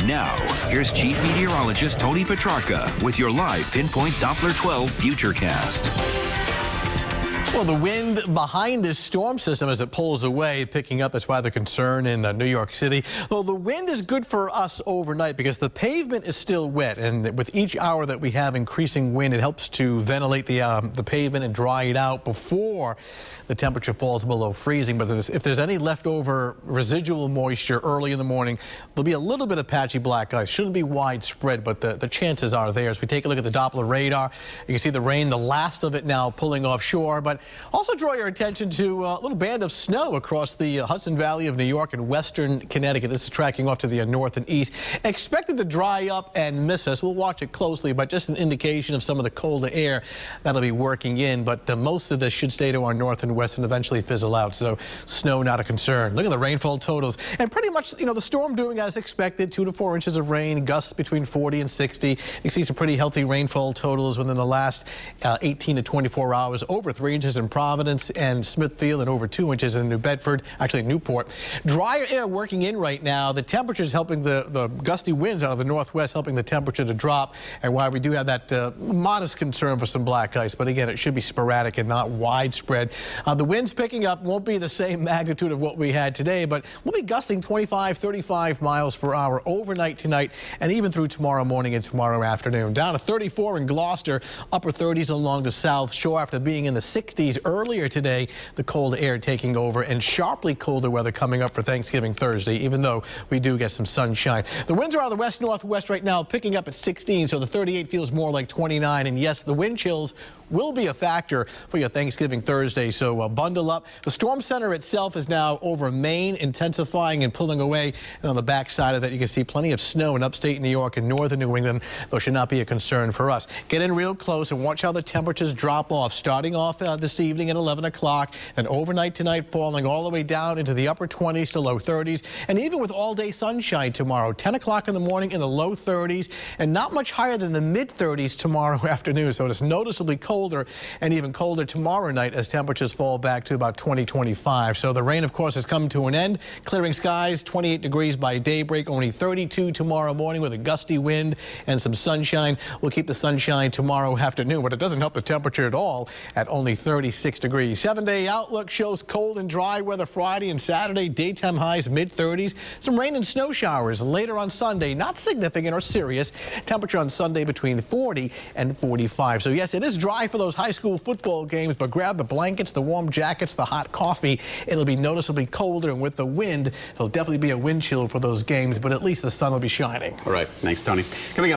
Now, here's Chief Meteorologist Tony Petrarca with your live Pinpoint Doppler 12 Futurecast. Well, the wind behind this storm system as it pulls away, picking up. That's why the concern in New York City. Though the wind is good for us overnight because the pavement is still wet, and with each hour that we have increasing wind, it helps to ventilate the pavement and dry it out before the temperature falls below freezing. But if there's any leftover residual moisture early in the morning, there'll be a little bit of patchy black ice. Shouldn't be widespread, but the chances are there. As we take a look at the Doppler radar, you can see the rain, the last of it now pulling offshore. But also draw your attention to a little band of snow across the Hudson Valley of New York and western Connecticut. This is tracking off to the north and east. Expected to dry up and miss us. We'll watch it closely, but just an indication of some of the colder air that'll be working in. But most of this should stay to our north and west and eventually fizzle out. So snow not a concern. Look at the rainfall totals. And pretty much, the storm doing as expected. 2 to 4 inches of rain, gusts between 40 and 60. You can see some pretty healthy rainfall totals within the last 18 to 24 hours. Over 3 inches in Providence and Smithfield and over 2 inches in New Bedford, actually Newport. Drier air working in right now. The temperatures helping the gusty winds out of the northwest, helping the temperature to drop, and why we do have that modest concern for some black ice. But again, it should be sporadic and not widespread. The winds picking up won't be the same magnitude of what we had today, but we'll be gusting 25, 35 miles per hour overnight tonight and even through tomorrow morning and tomorrow afternoon. Down to 34 in Gloucester, upper 30s along the South Shore after being in the 60s earlier today. The cold air taking over and sharply colder weather coming up for Thanksgiving Thursday, even though we do get some sunshine. The winds are out of the west-northwest right now, picking up at 16, so the 38 feels more like 29. And yes, the wind chills will be a factor for your Thanksgiving Thursday, so bundle up. The storm center itself is now over Maine, intensifying and pulling away. And on the back side of it, you can see plenty of snow in upstate New York and northern New England, though should not be a concern for us. Get in real close and watch how the temperatures drop off, starting off this evening at 11 o'clock and overnight tonight, falling all the way down into the upper 20s to low 30s. And even with all-day sunshine tomorrow, 10 o'clock in the morning in the low 30s and not much higher than the mid-30s tomorrow afternoon. So it's noticeably colder and even colder tomorrow night as temperatures fall back to about 20-25. So the rain, of course, has come to an end. Clearing skies, 28 degrees by daybreak, only 32 tomorrow morning with a gusty wind and some sunshine. We'll keep the sunshine tomorrow afternoon, but it doesn't help the temperature at all at only 36 degrees. 7-day outlook shows cold and dry weather Friday and Saturday. Daytime highs mid-30s. Some rain and snow showers later on Sunday. Not significant or serious. Temperature on Sunday between 40 and 45. So yes, it is dry for those high school football games, but grab the blankets, the warm jackets, the hot coffee. It'll be noticeably colder, and with the wind, it'll definitely be a wind chill for those games, but at least the sun will be shining. All right. Thanks, Tony. Coming up.